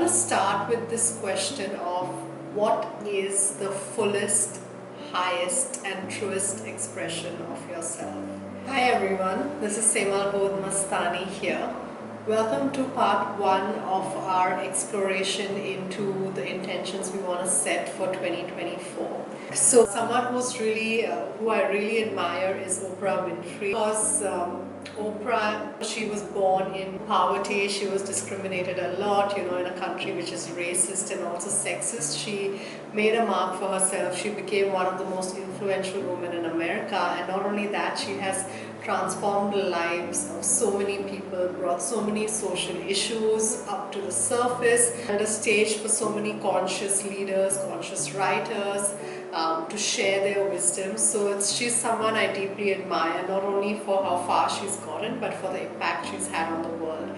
to start with this question of what is the fullest, highest and truest expression of yourself. Hi everyone, this is Semal Mastani here. Welcome to part 1 of our exploration into the intentions we want to set for 2024. So someone who I really admire is Oprah Winfrey, because Oprah, she was born in poverty, she was discriminated a lot, in a country which is racist and also sexist. She made a mark for herself. She became one of the most influential women in America, and not only that, she has transformed the lives of so many people, brought so many social issues up to the surface, and a stage for so many conscious leaders, conscious writers to share their wisdom. So she's someone I deeply admire, not only for how far she's gotten, but for the impact she's had on the world.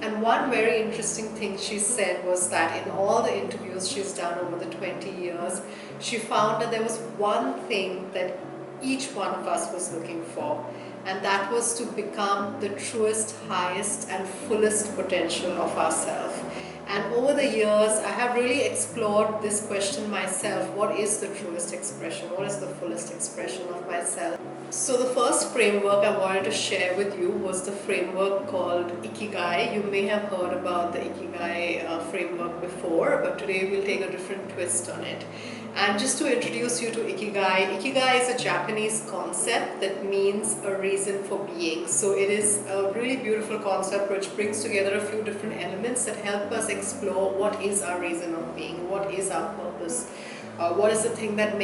And one very interesting thing she said was that in all the interviews she's done over the 20 years, she found that there was one thing that each one of us was looking for, and that was to become the truest, highest and fullest potential of ourselves. And over the years, I have really explored this question myself. What is the truest expression? What is the fullest expression of myself? So the first framework I wanted to share with you was the framework called Ikigai. You may have heard about the Ikigai framework before, but today we'll take a different twist on it. And just to introduce you to Ikigai, Ikigai is a Japanese concept that means a reason for being. So it is a really beautiful concept which brings together a few different elements that help us explore what is our reason of being, what is our purpose, what is the thing that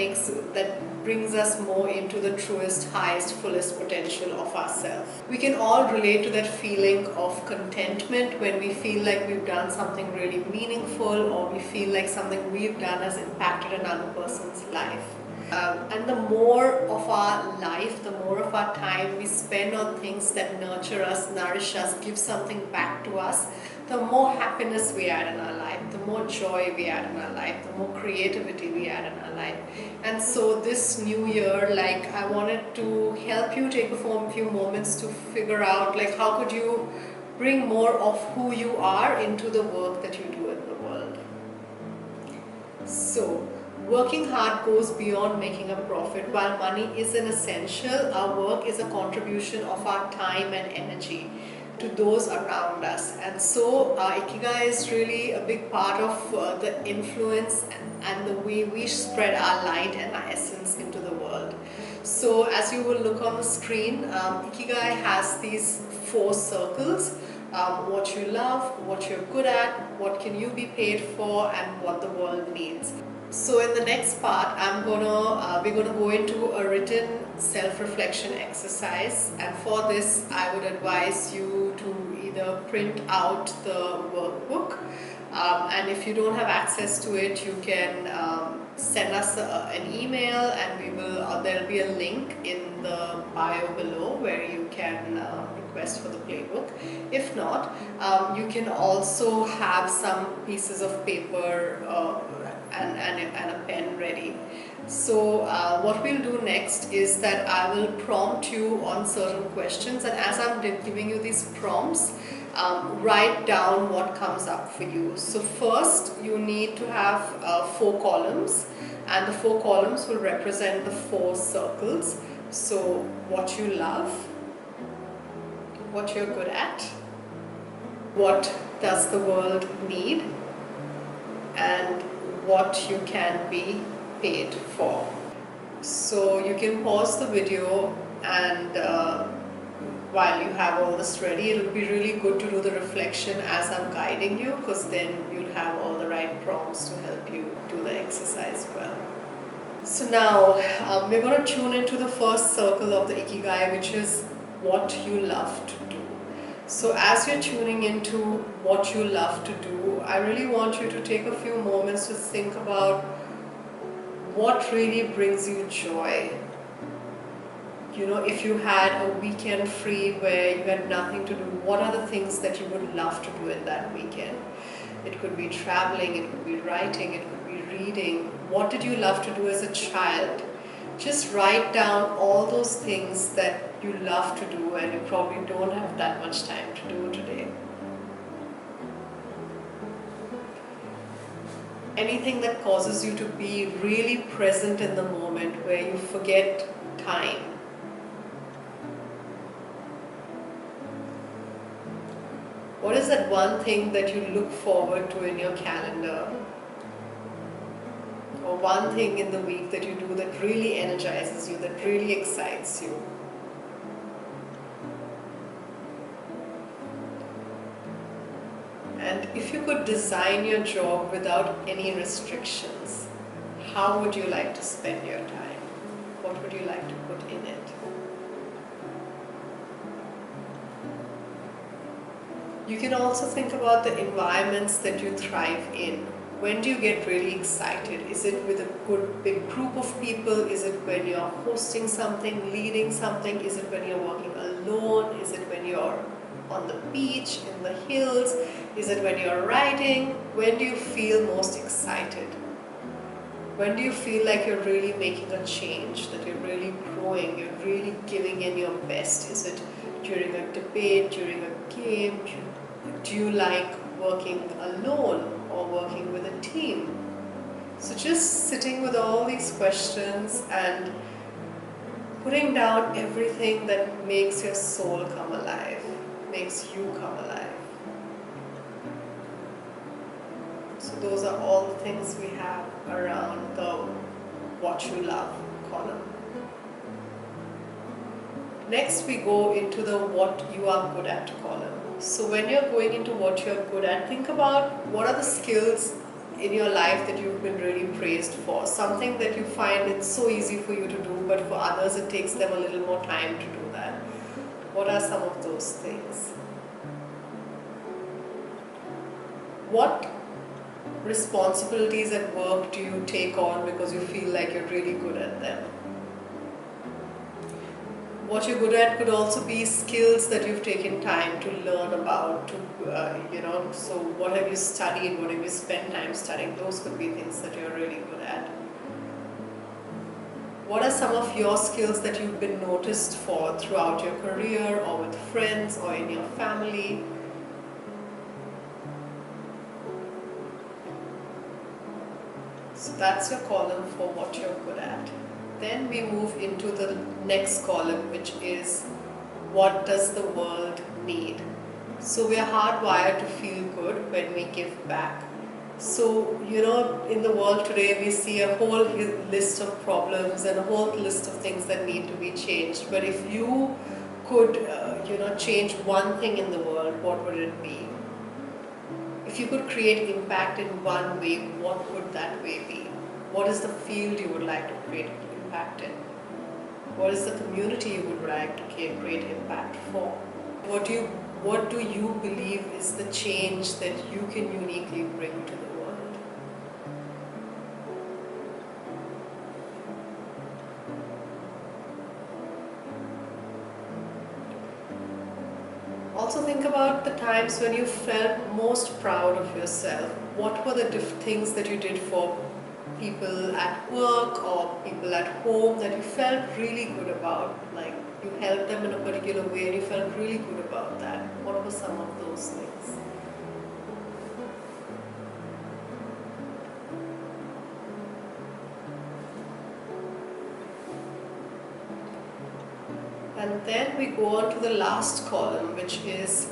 brings us more into the truest, highest, fullest potential of ourselves. We can all relate to that feeling of contentment when we feel like we've done something really meaningful, or we feel like something we've done has impacted another person's life. And the more of our life, the more of our time we spend on things that nurture us, nourish us, give something back to us, the more happiness we add in our life, the more joy we add in our life, the more creativity we add in our life. And so this new year, I wanted to help you take a few moments to figure out, how could you bring more of who you are into the work that you do in the world. So, working hard goes beyond making a profit. While money is an essential, our work is a contribution of our time and energy to those around us. And so Ikigai is really a big part of the influence and the way we spread our light and our essence into the world. So as you will look on the screen, Ikigai has these 4 circles. What you love, what you're good at, what can you be paid for, and what the world needs. So in the next part, we're gonna go into a written self-reflection exercise, and for this I would advise you to either print out the workbook, and if you don't have access to it, you can send us an email, and there'll be a link in the bio below where you can request for the playbook. If not, you can also have some pieces of paper and a pen ready. So what we'll do next is that I will prompt you on certain questions, and as I'm giving you these prompts, write down what comes up for you. So first you need to have 4 columns, and the 4 columns will represent the 4 circles. So what you love, what you're good at, what does the world need, and what you can be paid for. So you can pause the video, and while you have all this ready, it will be really good to do the reflection as I'm guiding you, because then you'll have all the right prompts to help you do the exercise well. So now we're going to tune into the first circle of the Ikigai, which is what you love to do. So as you're tuning into what you love to do, I really want you to take a few moments to think about what really brings you joy. If you had a weekend free where you had nothing to do, what are the things that you would love to do in that weekend? It could be traveling, it could be writing, it could be reading. What did you love to do as a child? Just write down all those things that you love to do and you probably don't have that much time to do today. anything that causes you to be really present in the moment, where you forget time. What is that one thing that you look forward to in your calendar? Or one thing in the week that you do that really energizes you, that really excites you? And if you could design your job without any restrictions, how would you like to spend your time? What would you like to put in it? You can also think about the environments that you thrive in. When do you get really excited? Is it with a good big group of people? Is it when you're hosting something, leading something? Is it when you're working alone? Is it when you're on the beach, in the hills? Is it when you're writing? When do you feel most excited? When do you feel like you're really making a change, that you're really growing, you're really giving in your best? Is it during a debate, during a game? Do you like working alone or working with a team? So just sitting with all these questions and putting down everything that makes your soul come alive, makes you come alive. So those are all the things we have around the what you love column. Next we go into the what you are good at column. So when you're going into what you're good at, think about what are the skills in your life that you've been really praised for. Something that you find it's so easy for you to do, but for others it takes them a little more time to do that. What are some of those things? What responsibilities at work do you take on because you feel like you're really good at them? What you're good at could also be skills that you've taken time to learn about, so what have you studied, what have you spent time studying? Those could be things that you're really good at. What are some of your skills that you've been noticed for throughout your career or with friends or in your family? So that's your column for what you're good at. Then we move into the next column, which is what does the world need? So we are hardwired to feel good when we give back. So, in the world today we see a whole list of problems and a whole list of things that need to be changed. But if you could, change one thing in the world, what would it be? If you could create impact in one way, what would that way be? What is the field you would like to create impact in? What is the community you would like to create impact for? What do you believe is the change that you can uniquely bring to the world? Also think about the times when you felt most proud of yourself. What were the things that you did for people at work or people at home that you felt really good about? Like you helped them in a particular way and you felt really good about that. What were some of those things? And then we go on to the last column, which is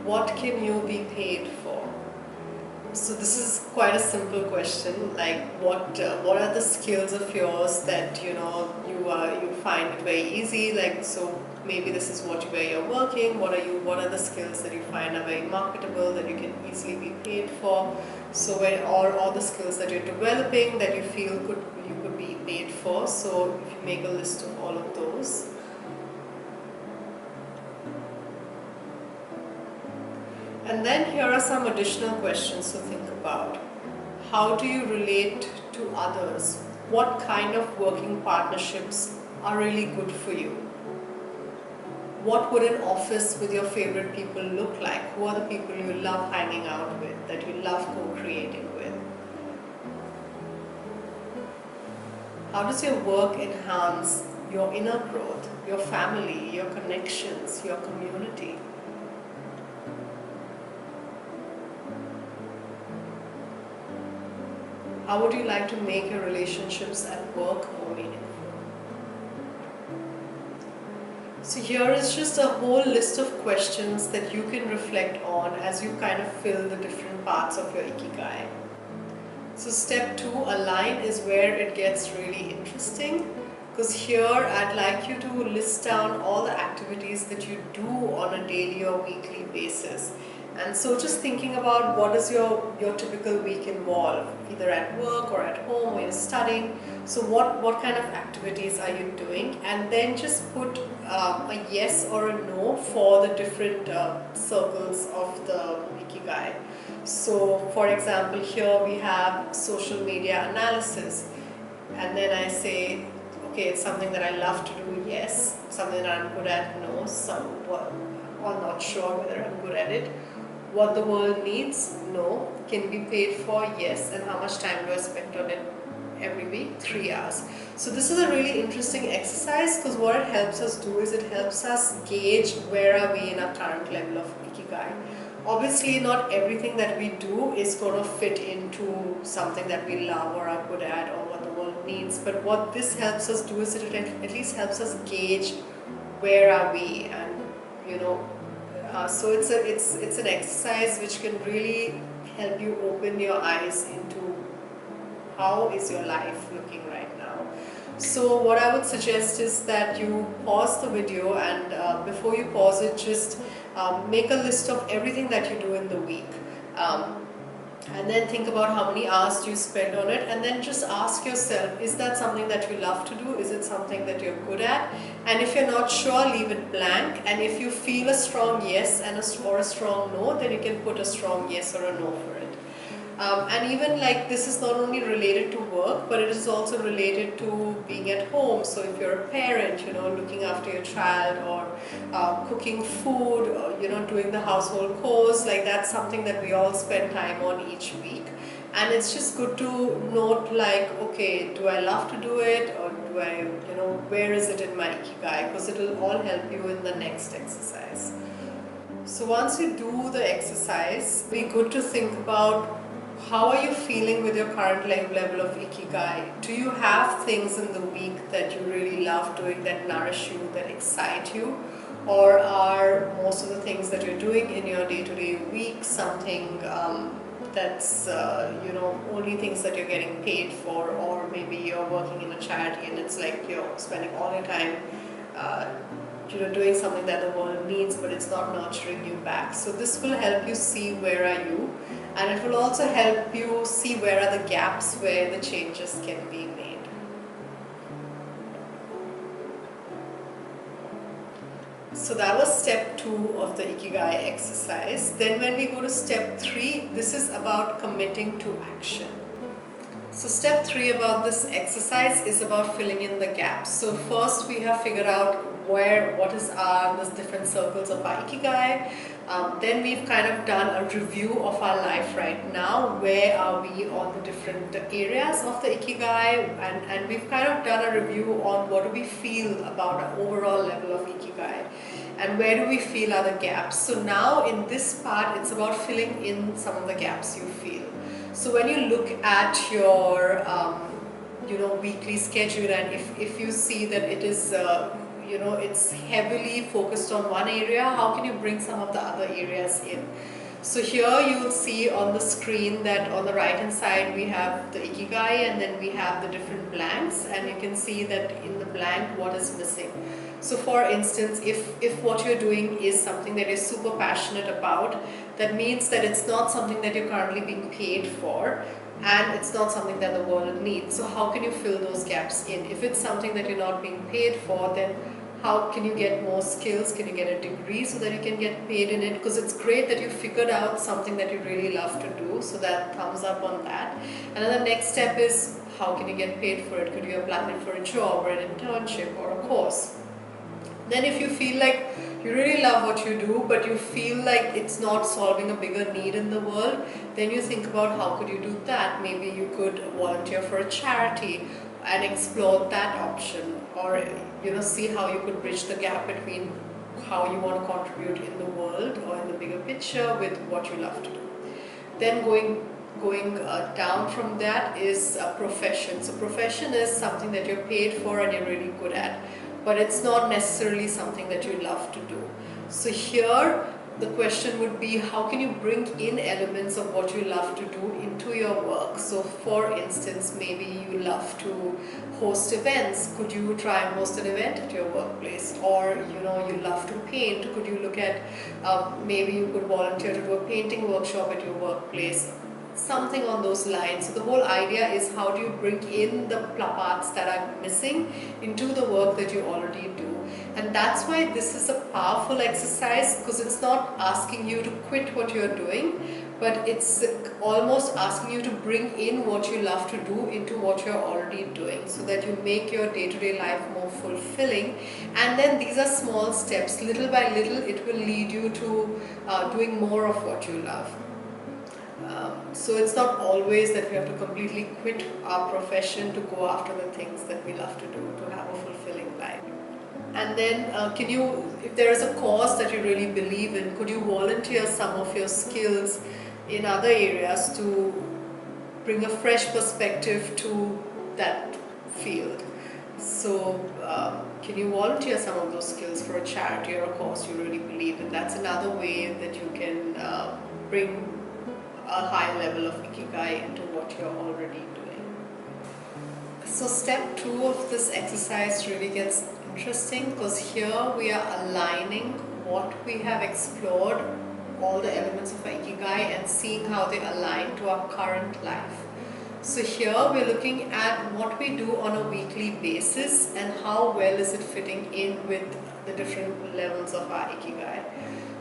what can you be paid for? So this is quite a simple question, like what are the skills of yours that you find it very easy, like so maybe this is where you're working, what are the skills that you find are very marketable that you can easily be paid for, so or the skills that you're developing that you feel you could be paid for. So if you make a list of all of those. And then here are some additional questions to think about. How do you relate to others? What kind of working partnerships are really good for you? What would an office with your favorite people look like? Who are the people you love hanging out with, that you love co-creating with? How does your work enhance your inner growth, your family, your connections, your community? How would you like to make your relationships at work more meaningful? So here is just a whole list of questions that you can reflect on as you kind of fill the different parts of your Ikigai. So step 2, align, is where it gets really interesting, because here I'd like you to list down all the activities that you do on a daily or weekly basis. And so just thinking about what does your typical week involve, either at work or at home or you're studying. So what kind of activities are you doing? And then just put a yes or a no for the different circles of the Ikigai. So for example, here we have social media analysis. And then I say, okay, it's something that I love to do, yes. Something that I'm good at, no. Or not sure whether I'm good at it. What the world needs, no. Can be paid for, yes. And how much time do I spend on it every week? 3 hours. So this is a really interesting exercise, because what it helps us do is it helps us gauge where are we in our current level of Ikigai. Obviously not everything that we do is going to fit into something that we love or are good at or what the world needs, but what this helps us do is it at least helps us gauge where are we, and so it's an exercise which can really help you open your eyes into how is your life looking right now. So what I would suggest is that you pause the video, and before you pause it, just make a list of everything that you do in the week. And then think about how many hours do you spend on it, and then just ask yourself, is that something that you love to do? Is it something that you're good at? And if you're not sure, leave it blank, and if you feel a strong yes or a strong no, then you can put a strong yes or a no for it. And even like this is not only related to work, but it is also related to being at home. So if you're a parent, looking after your child, or cooking food, or doing the household chores, like that's something that we all spend time on each week. And it's just good to note, like, okay, do I love to do it, or do I, where is it in my Ikigai? Because it will all help you in the next exercise. So once you do the exercise, it'll be good to think about, how are you feeling with your current level of Ikigai? Do you have things in the week that you really love doing, that nourish you, that excite you? Or are most of the things that you're doing in your day-to-day week something that's only things that you're getting paid for, or maybe you're working in a charity and it's like you're spending all your time doing something that the world needs, but it's not nurturing you back. So this will help you see where are you, and it will also help you see where are the gaps where the changes can be made. So that was step 2 of the Ikigai exercise. Then when we go to step 3, this is about committing to action. So step 3 about this exercise is about filling in the gaps. So first we have figured out what is the different circles of our Ikigai. Then we've kind of done a review of our life right now. Where are we on the different areas of the Ikigai? And we've kind of done a review on what do we feel about our overall level of Ikigai, and where do we feel are the gaps. So now in this part, it's about filling in some of the gaps you feel. So when you look at your weekly schedule, and if you see that it is it's heavily focused on one area, how can you bring some of the other areas in? So here you'll see on the screen that on the right hand side we have the Ikigai, and then we have the different blanks, and you can see that in the blank what is missing. So for instance, if what you're doing is something that you're super passionate about, that means that it's not something that you're currently being paid for, and it's not something that the world needs. So how can you fill those gaps in? If it's something that you're not being paid for, then how can you get more skills? Can you get a degree so that you can get paid in it? Because it's great that you figured out something that you really love to do, so that thumbs up on that. And then the next step is, how can you get paid for it? Could you apply it for a job or an internship or a course? Then if you feel like you really love what you do, but you feel like it's not solving a bigger need in the world, then you think about how could you do that. Maybe you could volunteer for a charity and explore that option, or see how you could bridge the gap between how you want to contribute in the world or in the bigger picture with what you love to do. Then going going down from that is a profession. So profession is something that you're paid for and you're really good at, but it's not necessarily something that you love to do. So here the question would be, how can you bring in elements of what you love to do into your work? So for instance, maybe you love to host events. Could you try and host an event at your workplace? Or you love to paint. Could you look at maybe you could volunteer to do a painting workshop at your workplace? Something on those lines. So the whole idea is, how do you bring in the parts that are missing into the work that you already do? And that's why this is a powerful exercise, because it's not asking you to quit what you're doing, but it's almost asking you to bring in what you love to do into what you're already doing, so that you make your day-to-day life more fulfilling. And then these are small steps. Little by little, it will lead you to doing more of what you love. So it's not always that we have to completely quit our profession to go after the things that we love to do, to have a fulfilling life. And then if there is a cause that you really believe in, could you volunteer some of your skills in other areas to bring a fresh perspective to that field? So can you volunteer some of those skills for a charity or a cause you really believe in? That's another way that you can bring a high level of Ikigai into what you're already doing. So step 2 of this exercise really gets interesting, because here we are aligning what we have explored, all the elements of Ikigai, and seeing how they align to our current life. So here we're looking at what we do on a weekly basis and how well is it fitting in with the different levels of our Ikigai.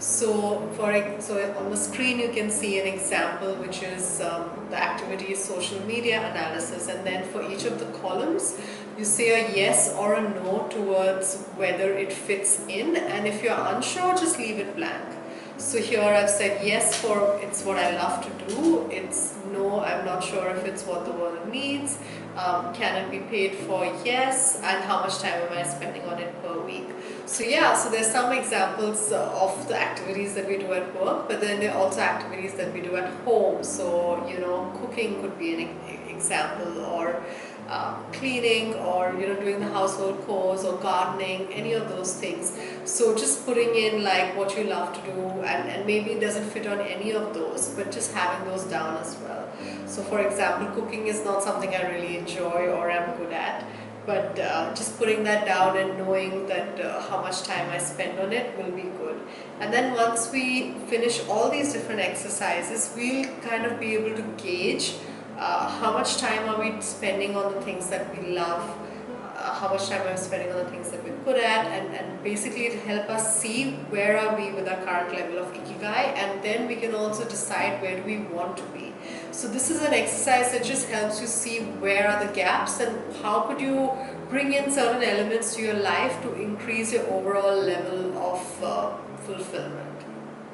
So on the screen you can see an example, which is the activity is social media analysis, and then for each of the columns you say a yes or a no towards whether it fits in, and if you're unsure, just leave it blank. So here I've said yes for it's what I love to do, it's no, I'm not sure if it's what the world needs, can it be paid for, yes, and how much time am I spending on it per week. So yeah, so there's some examples of the activities that we do at work, but then there are also activities that we do at home. So cooking could be an example, or cleaning, or doing the household chores, or gardening, any of those things. So just putting in like what you love to do, and maybe it doesn't fit on any of those, but just having those down as well. So for example, cooking is not something I really enjoy or am good at, but just putting that down and knowing that how much time I spend on it will be good. And then once we finish all these different exercises, we'll kind of be able to gauge how much time are we spending on the things that we love, how much time are we spending on the things that we're good at, and basically it'll help us see where are we with our current level of Ikigai, and then we can also decide where do we want to be. So this is an exercise that just helps you see where are the gaps and how could you bring in certain elements to your life to increase your overall level of fulfillment.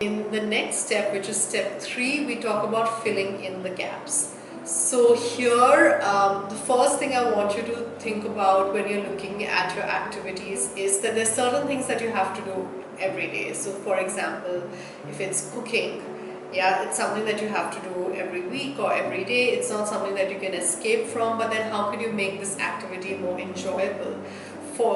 In the next step, which is step 3, we talk about filling in the gaps. So here, the first thing I want you to think about when you're looking at your activities is that there's certain things that you have to do every day. So for example, if it's cooking, yeah, it's something that you have to do every week or every day. It's not something that you can escape from, but then how could you make this activity more enjoyable?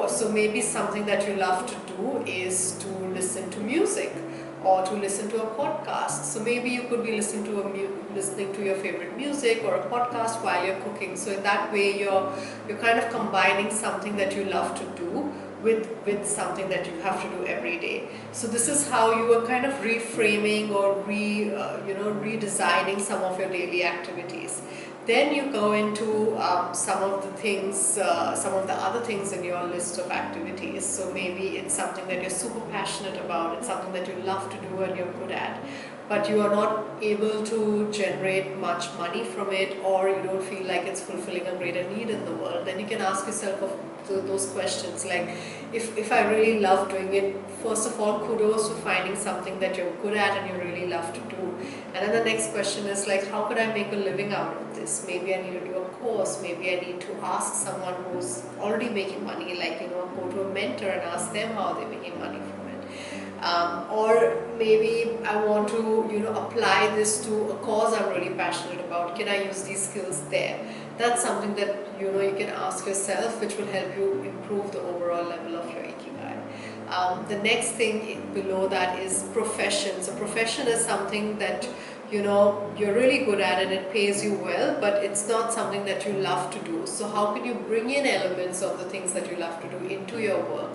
So maybe something that you love to do is to listen to music, or to listen to a podcast. So maybe you could be listening to your favorite music or a podcast while you're cooking. So in that way you're kind of combining something that you love to do with something that you have to do every day. So this is how you are kind of reframing or redesigning some of your daily activities. Then you go into some of the other things in your list of activities. So maybe it's something that you're super passionate about, it's something that you love to do and you're good at, but you are not able to generate much money from it, or you don't feel like it's fulfilling a greater need in the world. Then you can ask yourself those questions like, if I really love doing it, first of all, kudos for finding something that you're good at and you really love to do. And then the next question is like, how could I make a living out of this? Maybe I need to do a course, maybe I need to ask someone who's already making money, like go to a mentor and ask them how they're making money from it. Or maybe I want to apply this to a cause I'm really passionate about. Can I use these skills there? That's something that you can ask yourself, which will help you improve the overall level of your ikigai. The next thing below that is profession. So profession is something that you're really good at and it pays you well, but it's not something that you love to do. So how can you bring in elements of the things that you love to do into your work?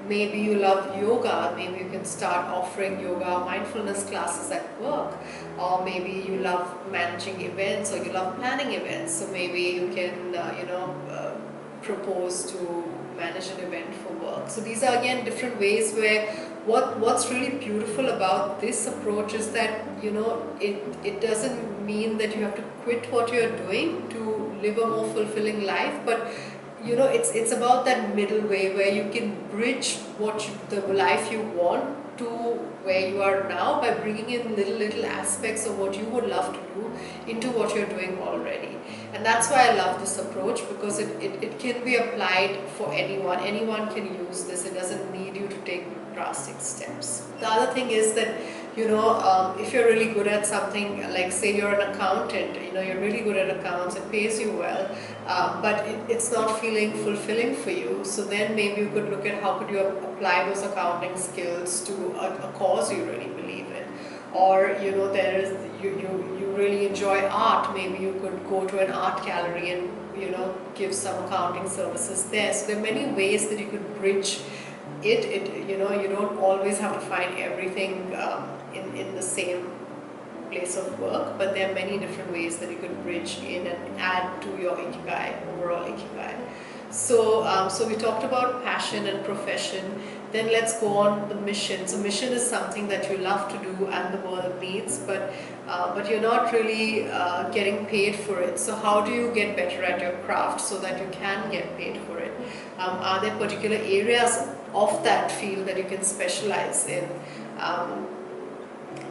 Maybe you love yoga, maybe you can start offering yoga mindfulness classes at work. Or maybe you love managing events, or you love planning events, so maybe you can propose to manage an event for work. So these are again different ways where what's really beautiful about this approach is that it doesn't mean that you have to quit what you're doing to live a more fulfilling life, but it's about that middle way where you can bridge the life you want to where you are now by bringing in little aspects of what you would love to do into what you're doing already. And that's why I love this approach, because it can be applied for anyone. Anyone can use this. It doesn't need you to take drastic steps. The other thing is that if you're really good at something, like say you're an accountant, you're really good at accounts, it pays you well, but it's not feeling fulfilling for you. So then maybe you could look at how could you apply those accounting skills to a cause you really believe in. Or there is you really enjoy art, maybe you could go to an art gallery and give some accounting services there. So there are many ways that you could bridge it. You don't always have to find everything in the same place of work, but there are many different ways that you could bridge in and add to your ikigai, overall ikigai. So we talked about passion and profession. Then let's go on the mission. So mission is something that you love to do and the world needs, but you're not really getting paid for it. So how do you get better at your craft so that you can get paid for it? Are there particular areas of that field that you can specialize in?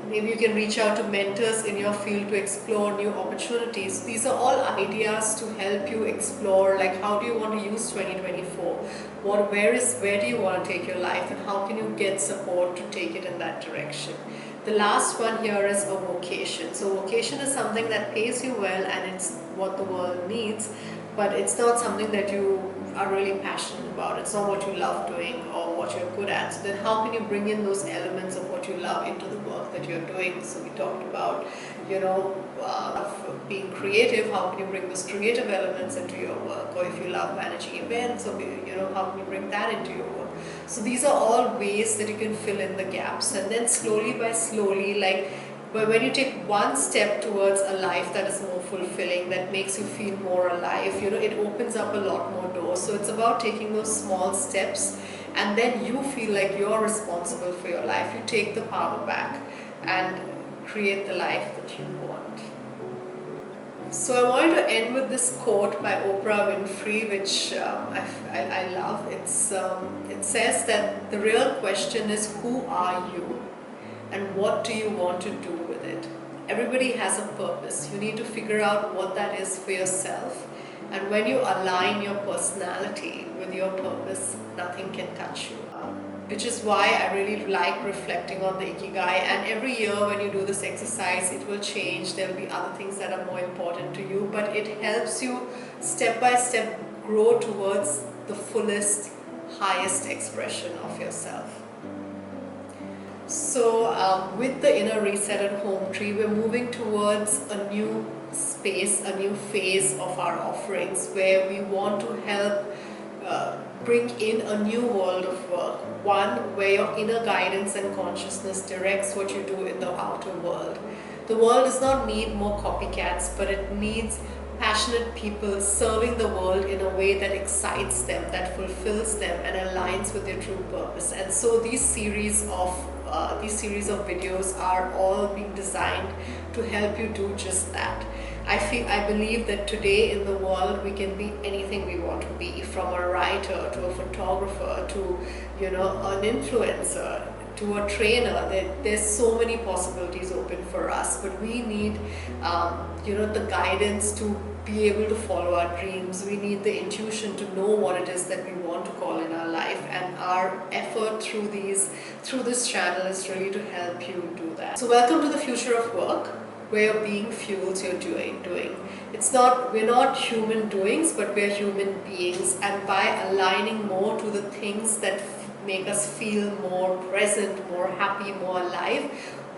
Maybe you can reach out to mentors in your field to explore new opportunities. These are all ideas to help you explore, like how do you want to use 2024? Where do you want to take your life, and how can you get support to take it in that direction? The last one here is a vocation. So vocation is something that pays you well and it's what the world needs, but it's not something that you are really passionate about. It's not what you love doing or what you're good at. So then how can you bring in those elements of what you love into the work that you're doing? So we talked about being creative. How can you bring those creative elements into your work? Or if you love managing events, or how can you bring that into your work? So these are all ways that you can fill in the gaps, and then slowly by slowly, but when you take one step towards a life that is more fulfilling, that makes you feel more alive, it opens up a lot more doors. So it's about taking those small steps, and then you feel like you're responsible for your life. You take the power back and create the life that you want. So I wanted to end with this quote by Oprah Winfrey, which I love. It says that the real question is, who are you? And what do you want to do with it? Everybody has a purpose. You need to figure out what that is for yourself. And when you align your personality with your purpose, nothing can touch you. Which is why I really like reflecting on the ikigai. And every year when you do this exercise, it will change. There will be other things that are more important to you. But it helps you step by step grow towards the fullest, highest expression of yourself. So with the inner reset at home tree, we're moving towards a new space, a new phase of our offerings, where we want to help bring in a new world of work. One where your inner guidance and consciousness directs what you do in the outer world. The world does not need more copycats, but it needs passionate people serving the world in a way that excites them, that fulfills them, and aligns with their true purpose. And so these series of videos are all being designed to help you do just that. I believe that today in the world we can be anything we want to be, from a writer to a photographer to an influencer to a trainer. There's so many possibilities open for us, but we need the guidance to be able to follow our dreams. We need the intuition to know what it is that we want to call in our life, and our effort through this channel is really to help you do that. So welcome to the future of work, where your being fuels your doing. We're not human doings, but we're human beings, and by aligning more to the things that make us feel more present, more happy, more alive,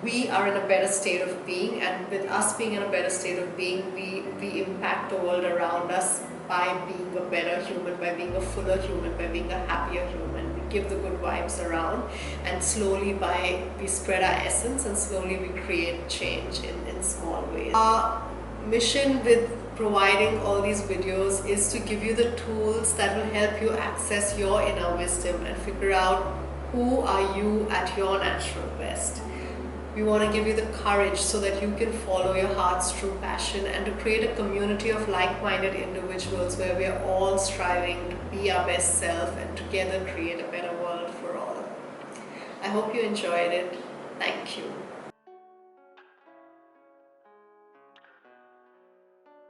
we are in a better state of being. And with us being in a better state of being, we impact the world around us by being a better human, by being a fuller human, by being a happier human. We give the good vibes around, and slowly we spread our essence, and slowly we create change in small ways. Our mission with providing all these videos is to give you the tools that will help you access your inner wisdom and figure out who are you at your natural best. We want to give you the courage so that you can follow your heart's true passion, and to create a community of like-minded individuals where we are all striving to be our best self and together create a better world for all. I hope you enjoyed it. Thank you.